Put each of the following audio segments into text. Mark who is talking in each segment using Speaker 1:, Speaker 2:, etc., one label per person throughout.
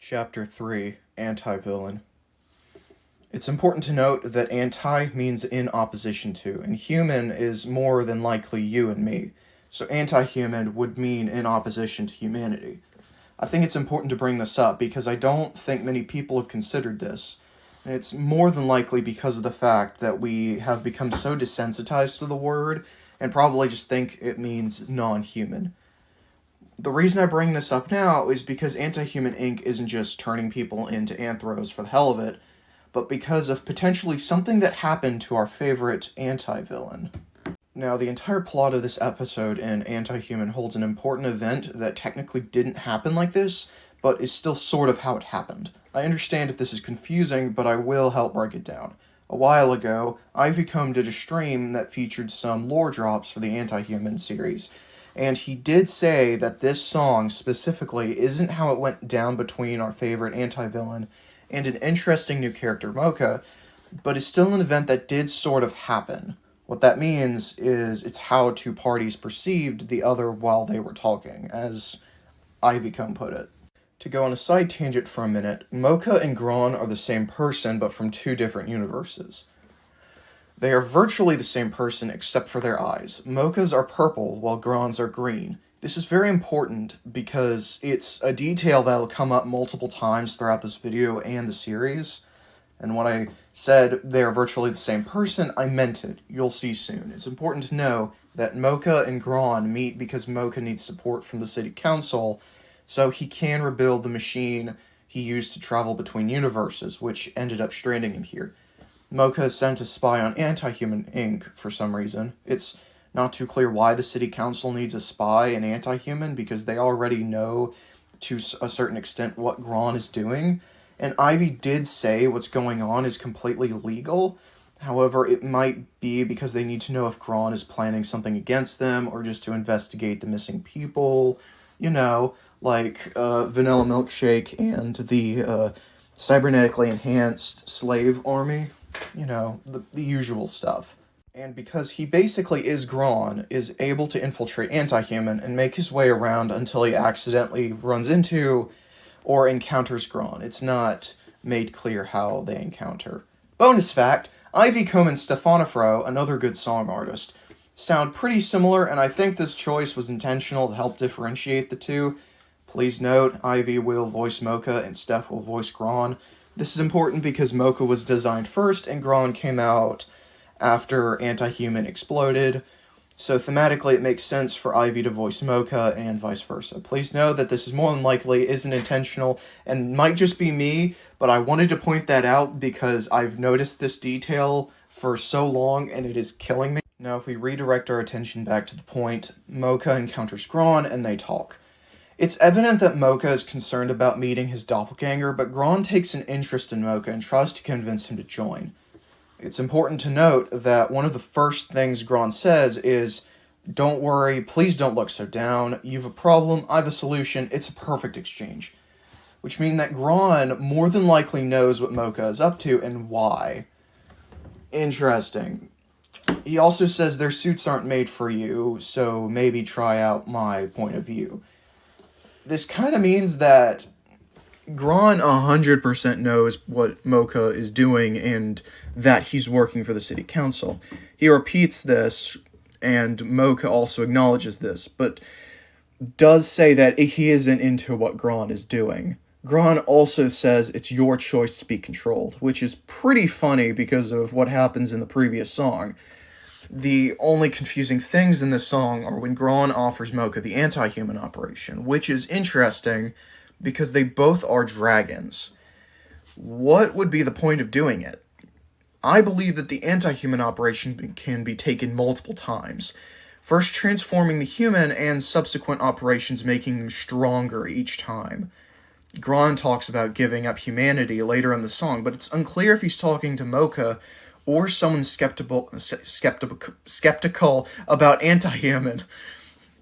Speaker 1: Chapter 3, Antivillain. It's important to note that anti means in opposition to, and human is more than likely you and me. So anti-human would mean in opposition to humanity. I think it's important to bring this up because I don't think many people have considered this. And it's more than likely because of the fact that we have become so desensitized to the word and probably just think it means non-human. The reason I bring this up now is because Antihuman Inc. isn't just turning people into anthros for the hell of it, but because of potentially something that happened to our favorite anti-villain. Now, the entire plot of this episode in Antihuman holds an important event that technically didn't happen like this, but is still sort of how it happened. I understand if this is confusing, but I will help break it down. A while ago, Ivycombe did a stream that featured some lore drops for the Antihuman series, and he did say that this song specifically isn't how it went down between our favorite anti-villain and an interesting new character, Mocha, but is still an event that did sort of happen. What that means is it's how two parties perceived the other while they were talking, as Ivycombe put it. To go on a side tangent for a minute, Mocha and Gron are the same person but from two different universes. They are virtually the same person except for their eyes. Mocha's are purple while Gron's are green. This is very important because it's a detail that'll come up multiple times throughout this video and the series. And when I said they are virtually the same person, I meant it. You'll see soon. It's important to know that Mocha and Gron meet because Mocha needs support from the city council so he can rebuild the machine he used to travel between universes, which ended up stranding him here. Mocha is sent to spy on Antihuman Inc. for some reason. It's not too clear why the city council needs a spy in Antihuman, because they already know to a certain extent what Gron is doing. And Ivy did say what's going on is completely legal. However, it might be because they need to know if Gron is planning something against them or just to investigate the missing people. You know, like Vanilla Milkshake and the cybernetically enhanced slave army. You know, the usual stuff. And because he basically is Gron, is able to infiltrate Antihuman and make his way around until he accidentally runs into or encounters Gron. It's not made clear how they encounter. Bonus fact, Ivycombe and Stefanifro, another good song artist, sound pretty similar, and I think this choice was intentional to help differentiate the two. Please note, Ivy will voice Mocha and Steph will voice Gron. This is important because Mocha was designed first and Gron came out after Antihuman exploded, so thematically it makes sense for Ivy to voice Mocha and vice versa. Please know that this is more than likely isn't intentional and might just be me, but I wanted to point that out because I've noticed this detail for so long and it is killing me. Now if we redirect our attention back to the point, Mocha encounters Gron and they talk. It's evident that Mocha is concerned about meeting his doppelganger, but Gron takes an interest in Mocha and tries to convince him to join. It's important to note that one of the first things Gron says is, "Don't worry, please don't look so down. You've a problem, I have a solution, it's a perfect exchange." Which means that Gron more than likely knows what Mocha is up to and why. Interesting. He also says their suits aren't made for you, so maybe try out my point of view. This kind of means that Gron 100% knows what Mocha is doing and that he's working for the city council. He repeats this, and Mocha also acknowledges this, but does say that he isn't into what Gron is doing. Gron also says it's your choice to be controlled, which is pretty funny because of what happens in the previous song. The only confusing things in this song are when Gron offers Mocha the Antihuman operation, which is interesting because they both are dragons. What would be the point of doing it? I believe that the Antihuman operation can be taken multiple times. First transforming the human and subsequent operations making them stronger each time. Gron talks about giving up humanity later in the song, but it's unclear if he's talking to Mocha or someone skeptical about Antihuman.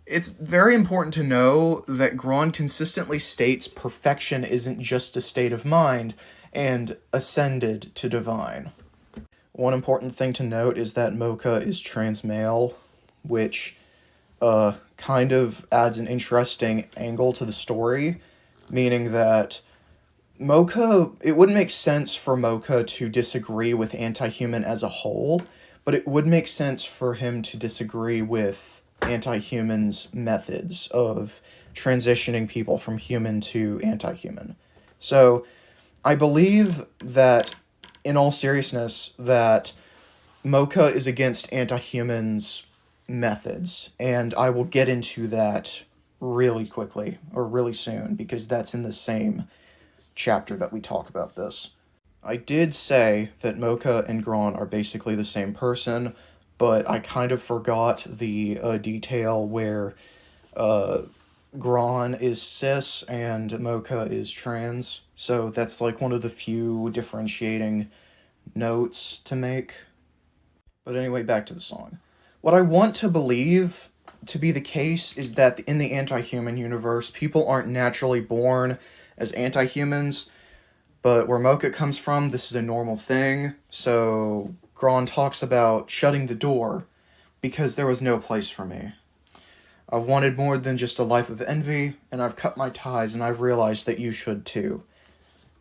Speaker 1: It's very important to know that Gron consistently states perfection isn't just a state of mind, and ascended to divine. One important thing to note is that Mocha is trans male, which kind of adds an interesting angle to the story, meaning that it wouldn't make sense for Mocha to disagree with Antihuman as a whole, but it would make sense for him to disagree with Antihuman's methods of transitioning people from human to anti-human. So I believe that, in all seriousness, that Mocha is against Antihuman's methods, and I will get into that really quickly, or really soon, because that's in the same chapter that we talk about this. I did say that Mocha and Gron are basically the same person, but I kind of forgot the detail where Gron is cis and Mocha is trans, so that's like one of the few differentiating notes to make. But anyway, back to the song. What I want to believe to be the case is that in the anti-human universe, people aren't naturally born as anti-humans, but where Mocha comes from, this is a normal thing. So Gron talks about shutting the door because there was no place for me. I've wanted more than just a life of envy, and I've cut my ties, and I've realized that you should too.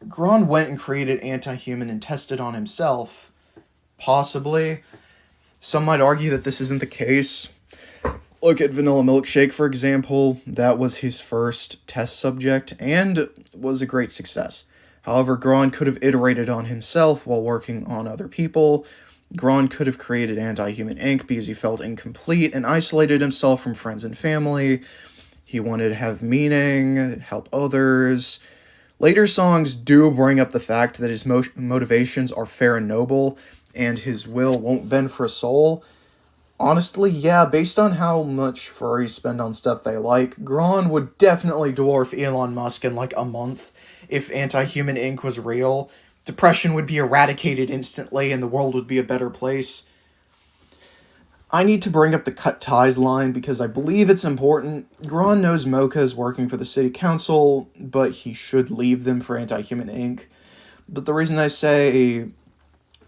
Speaker 1: Gron went and created Antihuman and tested on himself. Possibly. Some might argue that this isn't the case. Look at Vanilla Milkshake, for example. That was his first test subject, and was a great success. However, Gron could have iterated on himself while working on other people. Gron could have created Antihuman Inc. because he felt incomplete and isolated himself from friends and family. He wanted to have meaning, help others. Later songs do bring up the fact that his motivations are fair and noble, and his will won't bend for a soul. Honestly, yeah, based on how much furries spend on stuff they like, Gron would definitely dwarf Elon Musk in like a month if Antihuman Inc. was real. Depression would be eradicated instantly and the world would be a better place. I need to bring up the cut ties line because I believe it's important. Gron knows Mocha is working for the city council, but he should leave them for Antihuman Inc. But the reason I say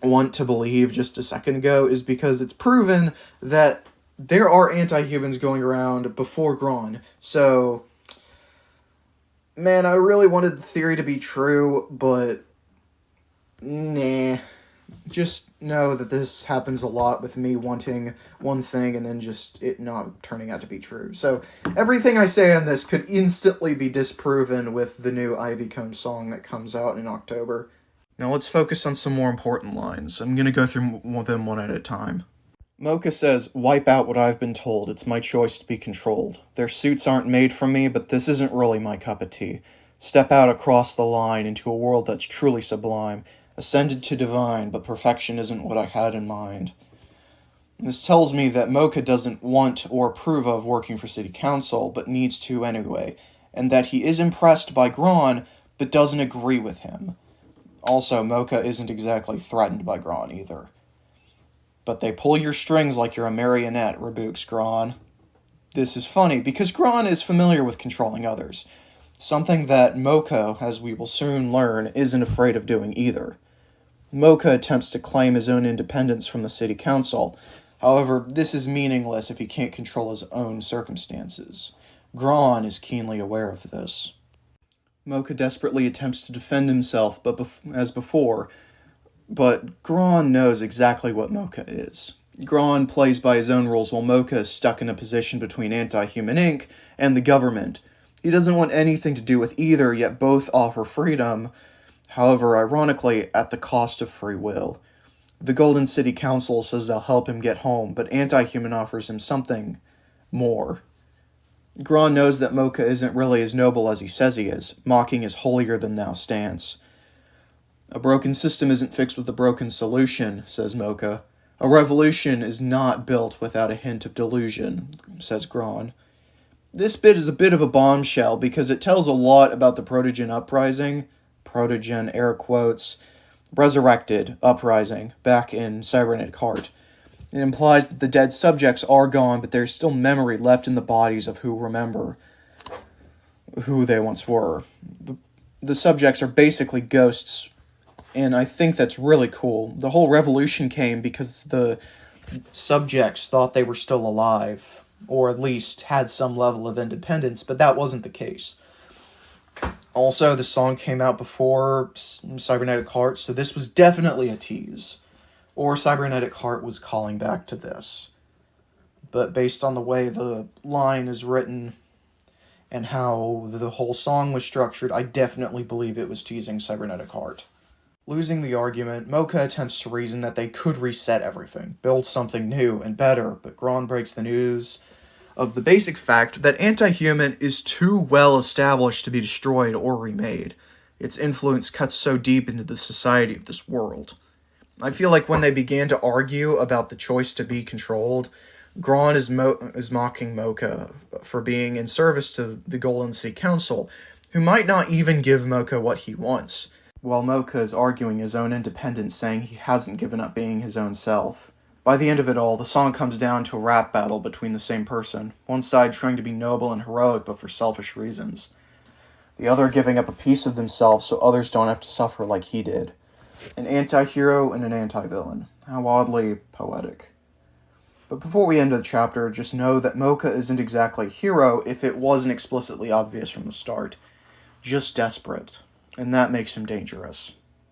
Speaker 1: want to believe just a second ago is because it's proven that there are anti-humans going around before Gron. So, man, I really wanted the theory to be true, but nah. Just know that this happens a lot with me wanting one thing and then just it not turning out to be true. So everything I say on this could instantly be disproven with the new Ivy Comb song that comes out in October. Now let's focus on some more important lines. I'm going to go through them one at a time. Mocha says, "Wipe out what I've been told. It's my choice to be controlled. Their suits aren't made for me, but this isn't really my cup of tea. Step out across the line into a world that's truly sublime. Ascended to divine, but perfection isn't what I had in mind." This tells me that Mocha doesn't want or approve of working for city council, but needs to anyway, and that he is impressed by Gron, but doesn't agree with him. Also, Mocha isn't exactly threatened by Gron either. "But they pull your strings like you're a marionette," rebukes Gron. This is funny, because Gron is familiar with controlling others, something that Mocha, as we will soon learn, isn't afraid of doing either. Mocha attempts to claim his own independence from the city council. However, this is meaningless if he can't control his own circumstances. Gron is keenly aware of this. Mocha desperately attempts to defend himself, as before, but Gron knows exactly what Mocha is. Gron plays by his own rules while Mocha is stuck in a position between Antihuman Inc. and the government. He doesn't want anything to do with either, yet both offer freedom, however, ironically, at the cost of free will. The Golden City Council says they'll help him get home, but Antihuman offers him something more. Gron knows that Mocha isn't really as noble as he says he is, mocking his holier-than-thou stance. "A broken system isn't fixed with a broken solution," says Mocha. "A revolution is not built without a hint of delusion," says Gron. This bit is a bit of a bombshell because it tells a lot about the Protogen uprising, Protogen air quotes, resurrected uprising back in Cybernetic Heart. It implies that the dead subjects are gone, but there's still memory left in the bodies of who remember who they once were. The subjects are basically ghosts, and I think that's really cool. The whole revolution came because the subjects thought they were still alive, or at least had some level of independence, but that wasn't the case. Also, the song came out before Cybernetic Heart, so this was definitely a tease. Or Cybernetic Heart was calling back to this. But based on the way the line is written and how the whole song was structured, I definitely believe it was teasing Cybernetic Heart. Losing the argument, Mocha attempts to reason that they could reset everything, build something new and better, but Gron breaks the news of the basic fact that Antihuman is too well established to be destroyed or remade. Its influence cuts so deep into the society of this world. I feel like when they began to argue about the choice to be controlled, Gron is mocking Mocha for being in service to the Golden Sea Council, who might not even give Mocha what he wants, while Mocha is arguing his own independence, saying he hasn't given up being his own self. By the end of it all, the song comes down to a rap battle between the same person, one side trying to be noble and heroic but for selfish reasons, the other giving up a piece of themselves so others don't have to suffer like he did. An anti-hero and an anti-villain. How oddly poetic. But before we end the chapter, just know that Mocha isn't exactly a hero if it wasn't explicitly obvious from the start. Just desperate. And that makes him dangerous.